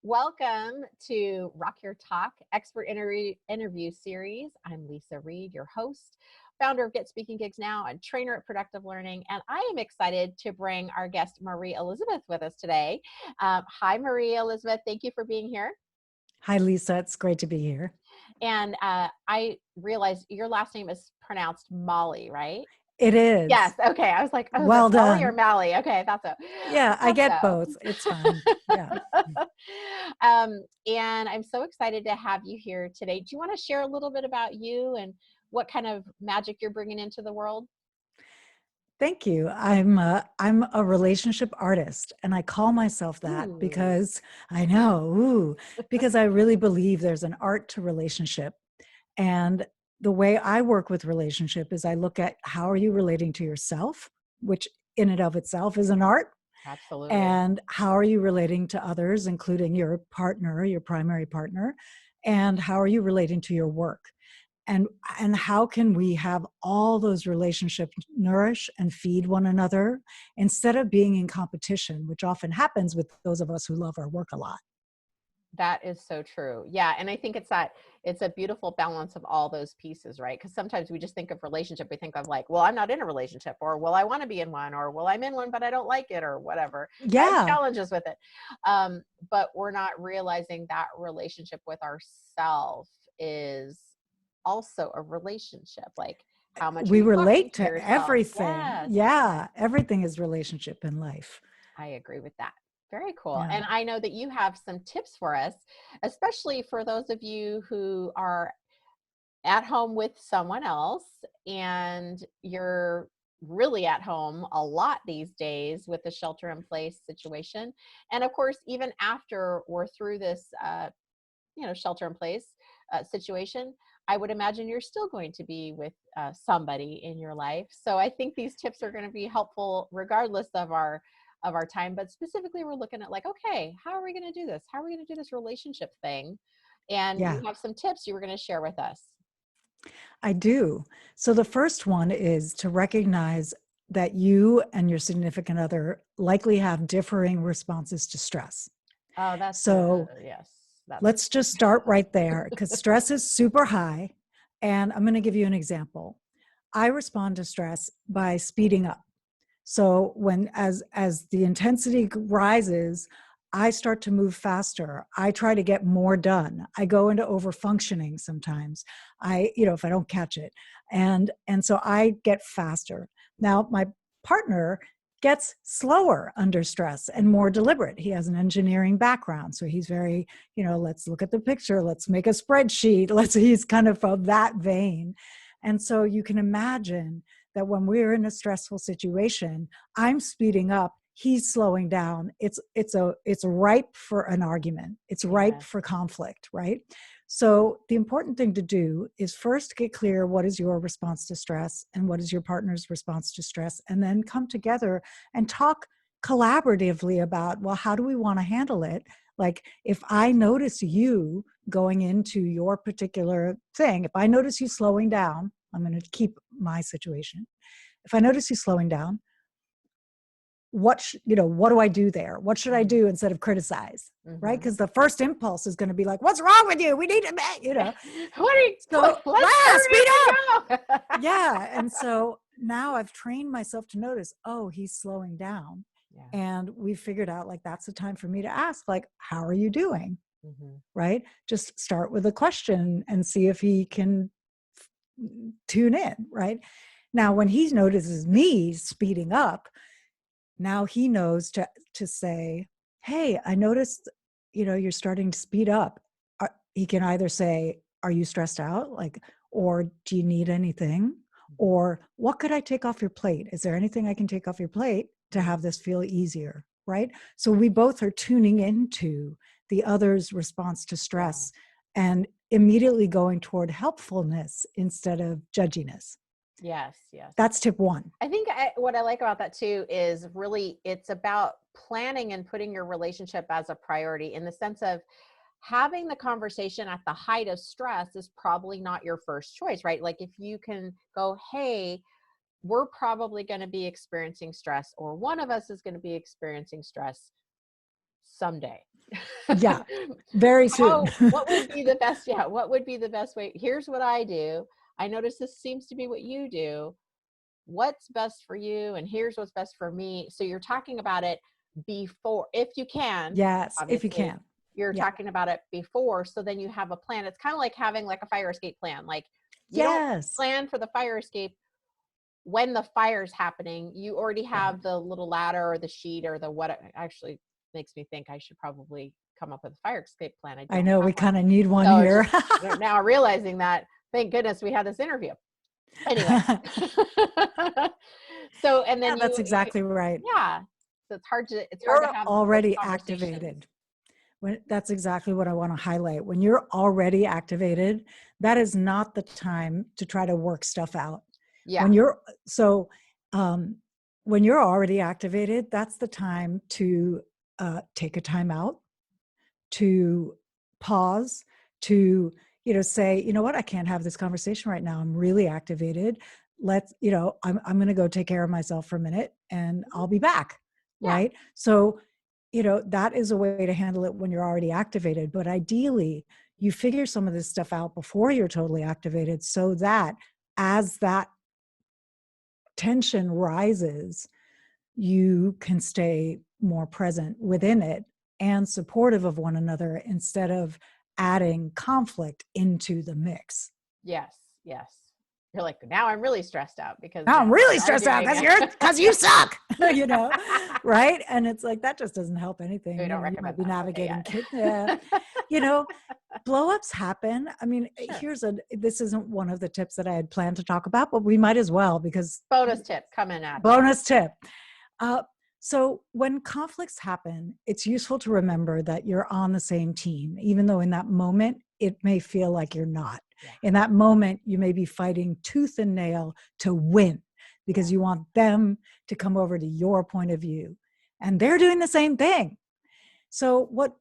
Welcome to Rock Your Talk Expert Interview Series. I'm Leisa Reid, your host, founder of Get Speaking Gigs Now and trainer at Productive Learning. And I am excited to bring our guest, Marie Elizabeth, with us today. Hi, Marie Elizabeth. Thank you for being here. Hi, Lisa. It's great to be here. And I realized your last name is pronounced Molly, right? It is. Yes. Okay. I was like, oh, Well Molly done. or Mally? Okay. That's it. Yeah, I get both. It's fine. Yeah. And I'm so excited to have you here today. Do you want to share a little bit about you and what kind of magic you're bringing into the world? Thank you. I'm a relationship artist, and I call myself that Ooh. because I know, because I really believe there's an art to relationship. And the way I work with relationship is I look at how are you relating to yourself, which in and of itself is an art. Absolutely. And how are you relating to others, including your partner, your primary partner? And how are you relating to your work? And how can we have all those relationships nourish and feed one another instead of being in competition, which often happens with those of us who love our work a lot. That is so true. Yeah. And I think it's a beautiful balance of all those pieces, right? Because sometimes we just think of relationship, we think of like, well, I'm not in a relationship, or well, I want to be in one, or well, I'm in one, but I don't like it, or whatever. I have Yeah. challenges with it. But we're not realizing that relationship with ourselves is also a relationship. Like how much are We you talking relate to to yourself? everything. Yes. Yeah. Everything is relationship in life. I agree with that. Very cool. Yeah. And I know that you have some tips for us, especially for those of you who are at home with someone else and you're really at home a lot these days with the shelter in place situation. And of course, even after we're through this, shelter in place situation, I would imagine you're still going to be with somebody in your life. So I think these tips are going to be helpful regardless of our time, but specifically we're looking at like, okay, how are we going to do this? How are we going to do this relationship thing? And Yeah. you have some tips you were going to share with us. I do. So the first one is to recognize that you and your significant other likely have differing responses to stress. Oh, that's So yes. let's just start right there because stress is super high. And I'm going to give you an example. I respond to stress by speeding up. So when as the intensity rises, I start to move faster. I try to get more done. I go into overfunctioning sometimes. If I don't catch it. And so I get faster. Now my partner gets slower under stress and more deliberate. He has an engineering background. So he's very, let's look at the picture. Let's make a spreadsheet. He's kind of that vein. And so you can imagine that when we're in a stressful situation, I'm speeding up, he's slowing down. It's ripe for an argument. It's ripe for conflict, right? So the important thing to do is first get clear what is your response to stress and what is your partner's response to stress, and then come together and talk collaboratively about, well, how do we want to handle it? Like if I notice you going into your particular thing, if I notice you slowing down, I'm going to keep my situation. If I notice you slowing down, what do I do there? What should I do instead of criticize? Mm-hmm. Right? Because the first impulse is going to be like, what's wrong with you? We need to, speed up. Yeah. And so now I've trained myself to notice, oh, he's slowing down. Yeah. And we figured out like, that's the time for me to ask, like, how are you doing? Mm-hmm. Right? Just start with a question and see if he can tune in, right? Now, when he notices me speeding up, now he knows to say, hey, I noticed, you're starting to speed up. He can either say, are you stressed out? Or do you need anything? Or what could I take off your plate? Is there anything I can take off your plate to have this feel easier, right? So we both are tuning into the other's response to stress and immediately going toward helpfulness instead of judginess. Yes, yes. That's tip one. I think what I like about that too is really it's about planning and putting your relationship as a priority in the sense of having the conversation at the height of stress is probably not your first choice, right? Like if you can go, hey, we're probably going to be experiencing stress, or one of us is going to be experiencing stress someday. Yeah, very soon. What would be the best, yeah, what would be the best way? Here's what I do. I notice this seems to be what you do. What's best for you? And here's what's best for me. So you're talking about it before, if you can, Yes, if you obviously, can. you're Yeah. talking about it before. So then you have a plan. It's kind of like having like a fire escape plan. Like you don't Yes. plan for the fire escape when the fire's happening. You already Right. have the little ladder or the sheet or the what. Actually makes me think I should probably come up with a fire escape plan. I I don't know have we one. kind of need one So it's here. just now realizing that, thank goodness we had this interview. Anyway. So, and Yeah, then that's exactly right. yeah. So it's hard to You're have those already conversations. activated. That's exactly what I want to highlight. When you're already activated, that is not the time to try to work stuff out. Yeah. When you're so um, when you're already activated, that's the time to take a time out, to pause, to say, you know what, I can't have this conversation right now. I'm really activated. I'm going to go take care of myself for a minute, and I'll be back. Yeah. Right. So that is a way to handle it when you're already activated. But ideally, you figure some of this stuff out before you're totally activated, so that as that tension rises, you can stay more present within it and supportive of one another instead of adding conflict into the mix. Yes. Yes. You're like, now I'm really stressed out because Now now I'm really we're stressed out arguing. because you suck, right? And it's like, that just doesn't help anything. We don't You might recommend be that. Okay. navigating Yeah. kid, you know, blow-ups happen. I mean, Sure. this isn't one of the tips that I had planned to talk about, but we might as well, because Bonus tip coming at you. bonus tip. Uh, so when conflicts happen, it's useful to remember that you're on the same team, even though in that moment, it may feel like you're not. Yeah. In that moment, you may be fighting tooth and nail to win because you want them to come over to your point of view. And they're doing the same thing. So what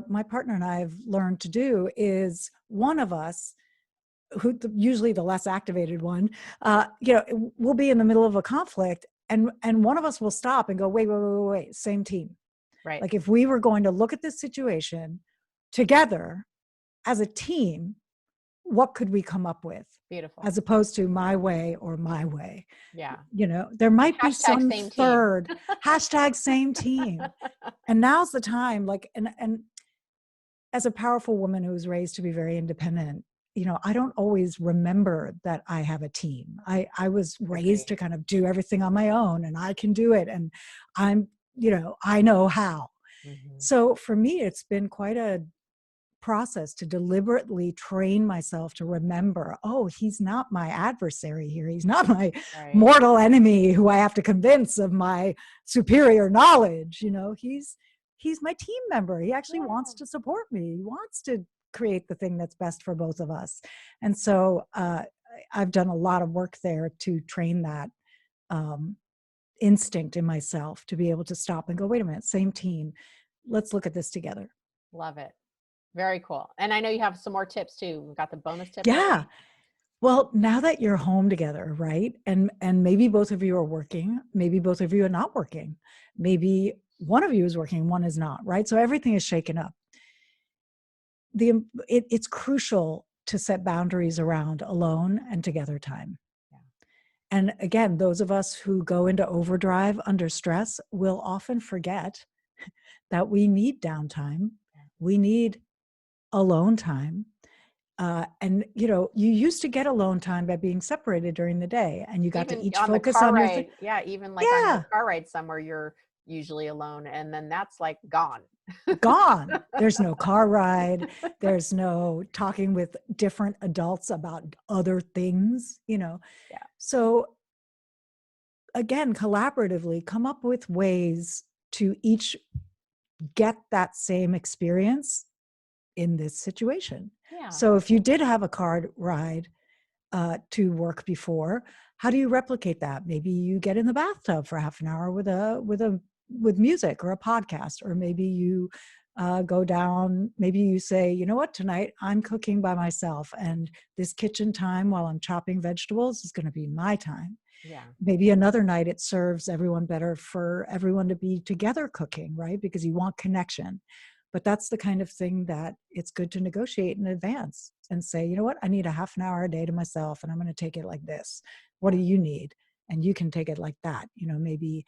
my partner and I have learned to do is, one of us, usually the less activated one, we'll be in the middle of a conflict, and one of us will stop and go, wait, same team. Right. Like, if we were going to look at this situation together as a team, what could we come up with? Beautiful. As opposed to my way or my way. Yeah. There might be Hashtag some same third hashtag same team. And now's the time, and as a powerful woman who was raised to be very independent, I don't always remember that I have a team. I was raised to kind of do everything on my own, and I can do it. And I know how. Mm-hmm. So for me, it's been quite a process to deliberately train myself to remember, oh, he's not my adversary here. He's not my mortal enemy who I have to convince of my superior knowledge. He's my team member. He actually wants to support me. He wants to create the thing that's best for both of us. And so I've done a lot of work there to train that instinct in myself to be able to stop and go, wait a minute, same team. Let's look at this together. Love it. Very cool. And I know you have some more tips too. We've got the bonus tip. Yeah. Well, now that you're home together, right? And maybe both of you are working, maybe both of you are not working. Maybe one of you is working, one is not, right? So everything is shaken up. It's crucial to set boundaries around alone and together time. Yeah. And again, those of us who go into overdrive under stress will often forget that we need downtime. We need alone time. And you used to get alone time by being separated during the day, and you got even to each on focus the car on your ride. Yeah, even like on your car ride somewhere, you're usually alone, and then that's like gone. Gone. There's no car ride. There's no talking with different adults about other things. Yeah. So again, collaboratively come up with ways to each get that same experience in this situation. Yeah. So if you did have a car ride to work before, how do you replicate that? Maybe you get in the bathtub for half an hour with music or a podcast, or maybe you go down, maybe you say, you know what, tonight I'm cooking by myself, and this kitchen time while I'm chopping vegetables is going to be my time. Yeah. Maybe another night it serves everyone better for everyone to be together cooking, right? Because you want connection. But that's the kind of thing that it's good to negotiate in advance and say, you know what, I need a half an hour a day to myself, and I'm going to take it like this. What do you need? And you can take it like that. Maybe,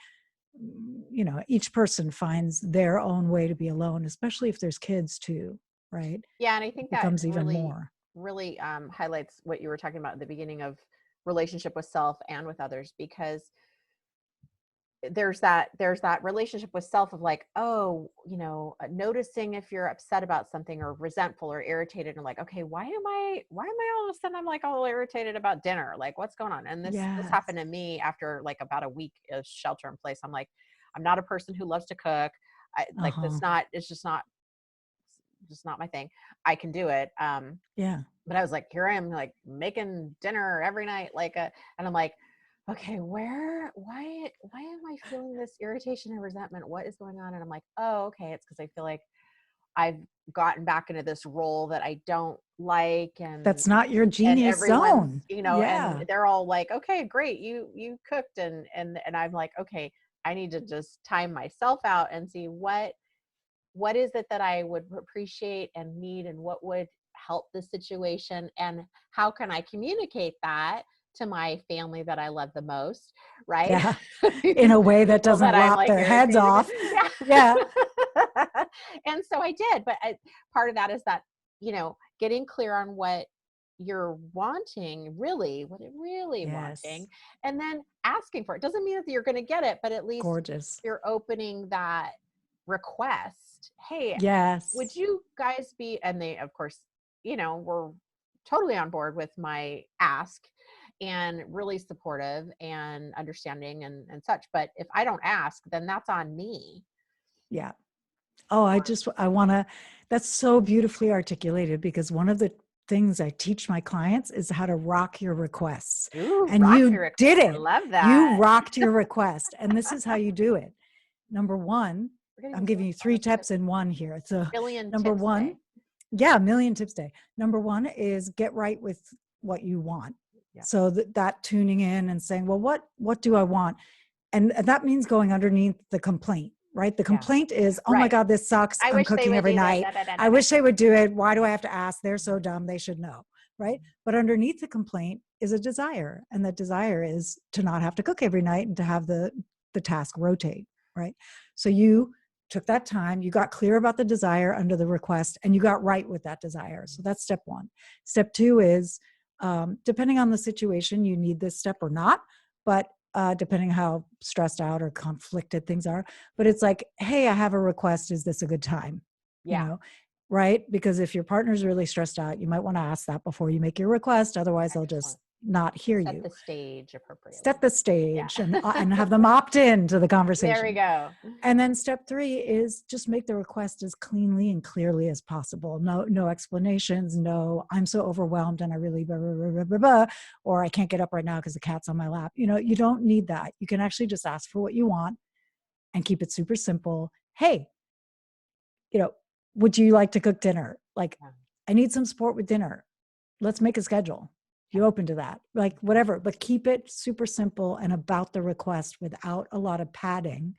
each person finds their own way to be alone, especially if there's kids too, right? Yeah, and I It think that becomes even really, more. really highlights what you were talking about at the beginning of relationship with self and with others, because there's that relationship with self of like, oh, noticing if you're upset about something or resentful or irritated, and like, okay, why am I all of a sudden I'm like all irritated about dinner? Like, what's going on? And this Yes. happened to me after like about a week of shelter in place. I'm like, I'm not a person who loves to cook. Uh-huh. It's just not my thing. I can do it. Yeah. But I was like, here I am, like making dinner every night, and I'm like, okay, why am I feeling this irritation and resentment? What is going on? And I'm like, oh, okay, it's because I feel like I've gotten back into this role that I don't like, and That's not your genius everyone's, zone. and Yeah. they're all like, okay, great, you cooked, and I'm like, okay, I need to just time myself out and see what is it that I would appreciate and need, and what would help the situation, and how can I communicate that to my family that I love the most, right? Yeah. In These a way that people doesn't that I'm lop like their heads irritated with. off. Yeah. Yeah. And so I did, but part of that is that, getting clear on what you're wanting, really, what it really Yes. wanting, and then asking for it. Doesn't mean that you're going to get it, but at least Gorgeous. you're opening that request. Hey, would Yes. you guys be, and they of course, were totally on board with my ask, and really supportive and understanding, and such. But if I don't ask, then that's on me. Yeah. Oh, I want to, that's so beautifully articulated, because one of the things I teach my clients is how to rock your requests. Ooh, And rock you your request. did I it. love You that. rocked your request. And this is how you do it. Number one, We're getting I'm so giving you much 3 tips. tips in one here. So Billion number tips one, day. yeah, million tips day. Number one is get right with what you want. Yeah. So that tuning in and saying, well, what do I want? And that means going underneath the complaint, right? The Yeah. complaint is, oh my Right. God, this sucks. I I'm wish they cooking would every do that. night. Da, da, da, I da, da. wish they would do it. Why do I have to ask? They're so dumb. They should know, right? But underneath the complaint is a desire. And that desire is to not have to cook every night and to have the task rotate, right? So you took that time, you got clear about the desire under the request, and you got right with that desire. So that's step one. Step two is, depending on the situation, you need this step or not, but depending how stressed out or conflicted things are. But it's like, hey, I have a request. Is this a good time? Yeah. Right? Because if your partner's really stressed out, you might want to ask that before you make your request. Otherwise, they'll Excellent. just not hear Set you. the stage appropriately. Set the Yeah. stage and have them opt in to the There we conversation. go. And then step three is just make the request as cleanly and clearly as possible. No explanations. No, I'm so overwhelmed and I really blah, blah, blah, blah, blah, blah, or I can't get up right now because the cat's on my lap. You don't need that. You can actually just ask for what you want and keep it super simple. Hey, would you like to cook dinner? Like, Yeah. I need some support with dinner. Let's make a schedule. You open to that? Like, whatever, but keep it super simple and about the request without a lot of padding,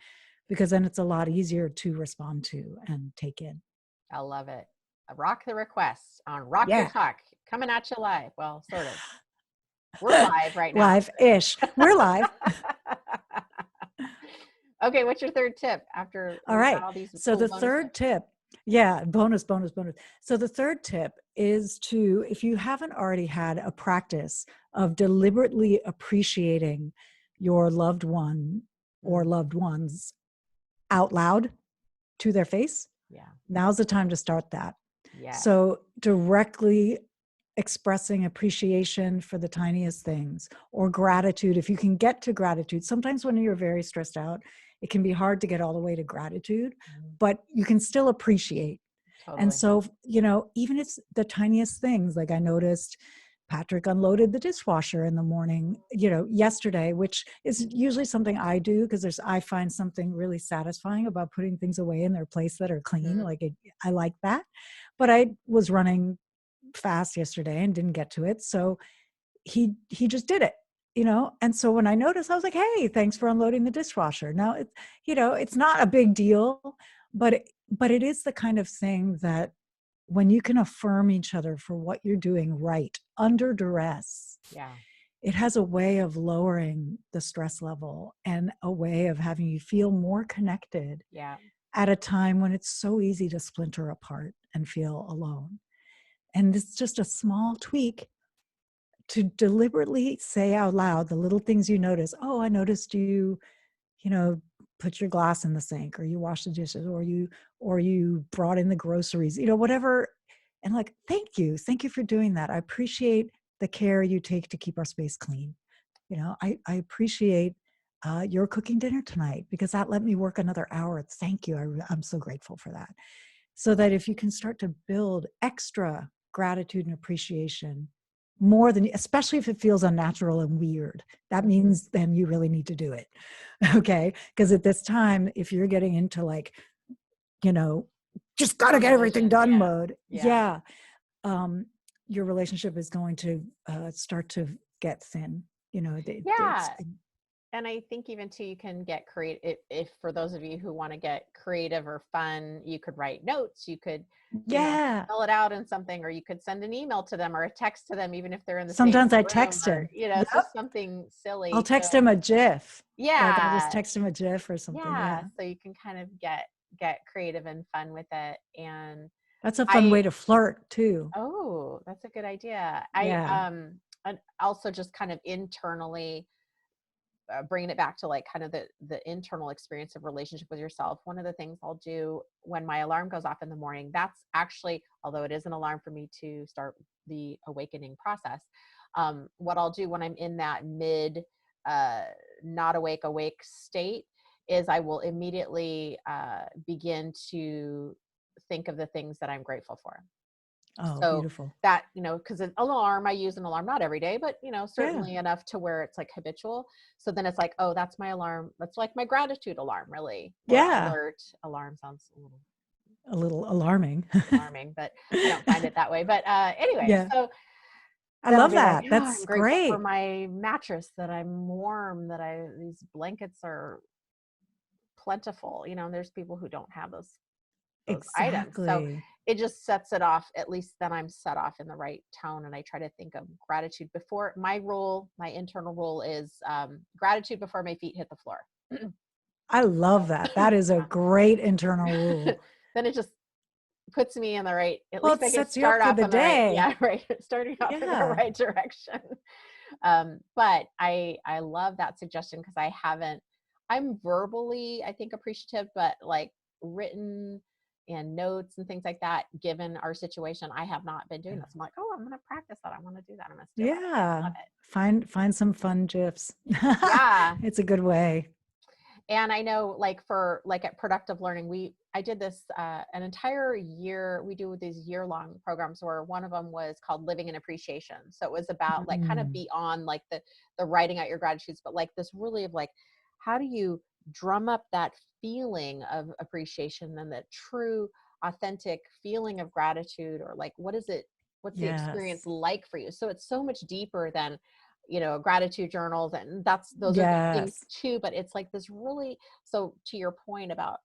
because then it's a lot easier to respond to and take in. I love it. Rock the requests on Rock Your Yeah. Talk, coming at you live. Well, sort of. We're live right now. Live-ish. We're live. Okay, what's your third tip after All we've right. got all these So cool the bonus third tips? tip, yeah, bonus. So the third tip is to, if you haven't already had a practice of deliberately appreciating your loved one or loved ones out loud to their face, Yeah. now's the time to start that. Yeah. So directly expressing appreciation for the tiniest things, or gratitude. If you can get to gratitude, sometimes when you're very stressed out, it can be hard to get all the way to gratitude, but you can still appreciate. Totally. And so, even if it's the tiniest things, like I noticed Patrick unloaded the dishwasher in the morning, yesterday, which is usually something I do because I find something really satisfying about putting things away in their place that are clean. Like I like that. But I was running fast yesterday and didn't get to it. So he just did it, And so when I noticed, I was like, hey, thanks for unloading the dishwasher. Now it's not a big deal, but but it is the kind of thing that when you can affirm each other for what you're doing right under duress, Yeah. it has a way of lowering the stress level and a way of having you feel more connected Yeah. at a time when it's so easy to splinter apart and feel alone. And it's just a small tweak to deliberately say out loud the little things you notice. Oh, I noticed you know, put your glass in the sink, or you wash the dishes, or you brought in the groceries, whatever. And like, thank you for doing that. I appreciate the care you take to keep our space clean. I appreciate your cooking dinner tonight because that let me work another hour. Thank you. I'm so grateful for that. So that if you can start to build extra gratitude and appreciation more than, especially if it feels unnatural and weird, that means then you really need to do it. Okay. Because at this time, if you're getting into like, just got to get everything done mode. Yeah. Your relationship is going to start to get thin. Yeah. And I think even too, you can get creative. If for those of you who want to get creative or fun, you could write notes, you could, spell it out in something, or you could send an email to them or a text to them, even if they're in the same Sometimes I room, text or, him. Yep. just something silly. I'll text him a GIF. Like I'll just Yeah. text him a GIF or something. Yeah. Yeah. So you can kind of get creative and fun with it. And That's a fun way to flirt too. oh, that's a good idea. Yeah. And also just kind of internally, bringing it back to like kind of the internal experience of relationship with yourself. One of the things I'll do when my alarm goes off in the morning, that's actually, although it is an alarm for me to start the awakening process, what I'll do when I'm in that mid not awake state is I will immediately begin to think of the things that I'm grateful for. Oh, So beautiful. that, because an alarm, I use an alarm, not every day, but, Yeah. certainly enough to where it's like habitual. So then it's like, oh, that's my alarm. That's like my gratitude alarm, really. Or Yeah. alert. Alarm sounds A little alarming. alarming, but I don't find it that way. But anyway, Yeah. so I then I'll love be like, that. oh, I'm That's grateful for great. my mattress, that I'm warm, that these blankets are plentiful. There's people who don't have those items. So Exactly. it just sets it off. At least then I'm set off in the right tone. And I try to think of gratitude before my internal rule is gratitude before my feet hit the floor. I love So, that. That is a yeah. great internal rule. Then it just puts me in the right, at Well, least it I can sets you up start for off the in the right, day. yeah, right. Starting off in the Yeah. right direction. But I love that suggestion because I'm verbally, I think, appreciative, but like written and notes and things like that, given our situation, I have not been doing this. I'm like, oh, I'm going to practice that. I want to do that. I'm going to steal that. I Yeah. love it. Find some fun GIFs. Yeah. It's a good way. And I know like at Productive Learning, I did this an entire year. We do these year-long programs where one of them was called Living in Appreciation. So it was about like kind of beyond like the writing out your gratitudes, but like this really of like, how do you drum up that feeling of appreciation and the true authentic feeling of gratitude, or like what's the experience Yes. like for you? So it's so much deeper than gratitude journals, and those are good things Yes. too, but it's like this really, so to your point about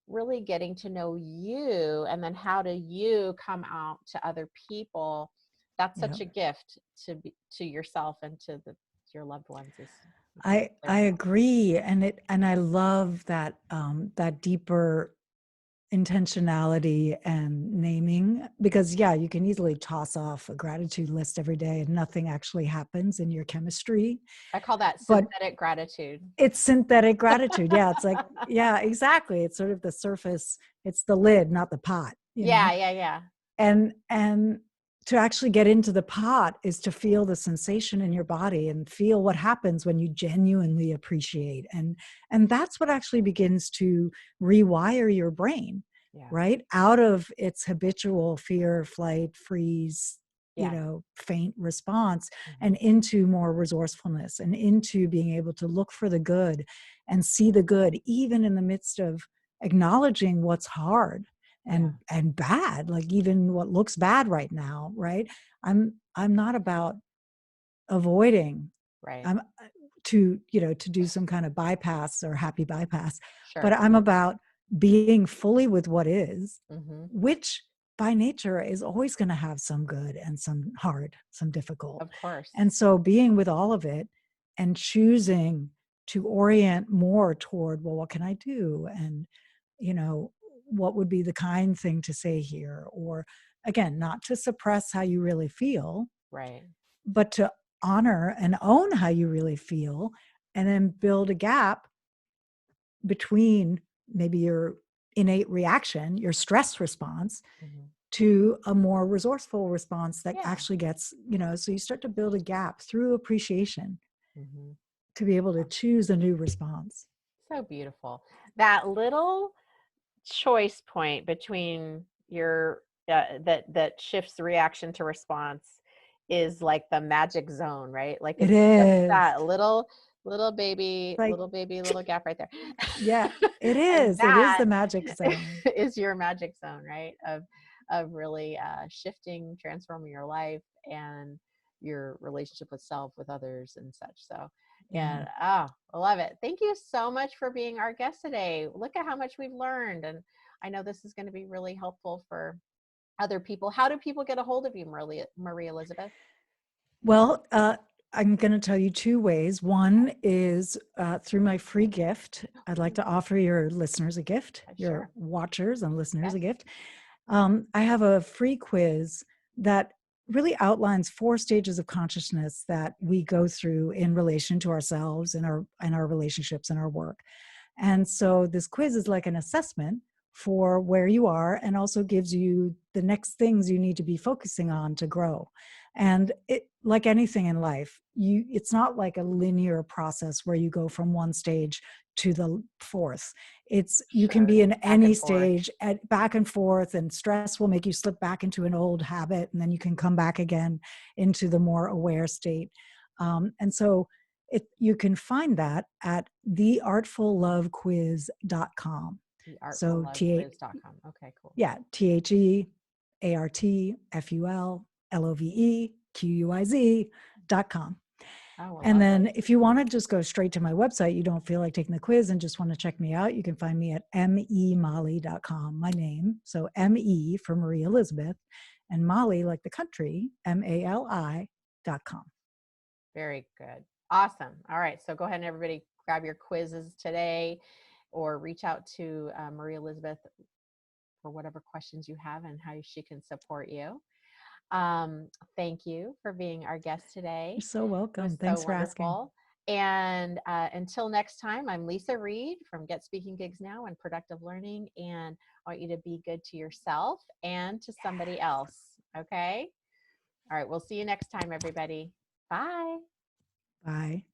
really getting to know you, and then how do you come out to other people, that's such Yep. a gift to yourself and to your loved ones. Is I agree. And I love that that deeper intentionality and naming, because you can easily toss off a gratitude list every day and nothing actually happens in your chemistry. I call that But synthetic gratitude. it's synthetic gratitude. Yeah, it's like, yeah, exactly. It's sort of the surface. It's the lid, not the pot, Yeah. And to actually get into the pot is to feel the sensation in your body and feel what happens when you genuinely appreciate. And that's what actually begins to rewire your brain, Yeah. right? Out of its habitual fear, flight, freeze, faint response, and into more resourcefulness and into being able to look for the good and see the good, even in the midst of acknowledging what's hard and bad, like even what looks bad right now, right? I'm not about avoiding. Right. I'm to do some kind of bypass or happy bypass, Sure. but I'm about being fully with what is, Mm-hmm. which by nature is always going to have some good and some hard, some difficult. Of course. And so being with all of it and choosing to orient more toward, well, what can I do? And, what would be the kind thing to say here? Or again, not to suppress how you really feel, Right. but to honor and own how you really feel, and then build a gap between maybe your innate reaction, your stress response, Mm-hmm. to a more resourceful response that Yeah. actually gets, so you start to build a gap through appreciation Mm-hmm. to be able to choose a new response. So beautiful. That little choice point between your that shifts the reaction to response is like the magic zone, right? Like It it's just is that like, little gap right there. yeah, it And is. It is that the magic zone. is your magic zone, right? Of really shifting, transforming your life and your relationship with self, with others, and such. So, Yeah. and I love it. Thank you so much for being our guest today. Look at how much we've learned, and I know this is going to be really helpful for other people. How do people get a hold of you, Marie Elizabeth? Well, I'm going to tell you two ways. One is through my free gift. I'd like to offer your listeners a gift, your Sure. watchers and listeners Yes. a gift. I have a free quiz that really outlines 4 stages of consciousness that we go through in relation to ourselves and our relationships and our work. And so this quiz is like an assessment for where you are, and also gives you the next things you need to be focusing on to grow. And it, like anything in life, it's not like a linear process where you go from one stage to the fourth. You can Sure. be in Back any and forth. stage at back and forth, and stress will make you slip back into an old habit, and then you can come back again into the more aware state. And so you can find that at theartfullovequiz.com. So TheArtfulLoveQuiz.com. Okay, cool. TheArtfullovequiz.com. Oh, well, And lovely. then if you want to just go straight to my website, you don't feel like taking the quiz and just want to check me out, you can find me at memolly.com, my name. So ME for Marie Elizabeth, and Molly, like the country, MALI.com. Very good. Awesome. All right. So go ahead and everybody grab your quizzes today or reach out to Marie Elizabeth for whatever questions you have and how she can support you. Thank you for being our guest today. You're so It was welcome. so Thanks for asking. wonderful. And until next time, I'm Leisa Reid from Get Speaking Gigs Now and Productive Learning. And I want you to be good to yourself and to somebody else. Okay. All right. We'll see you next time, everybody. Bye. Bye.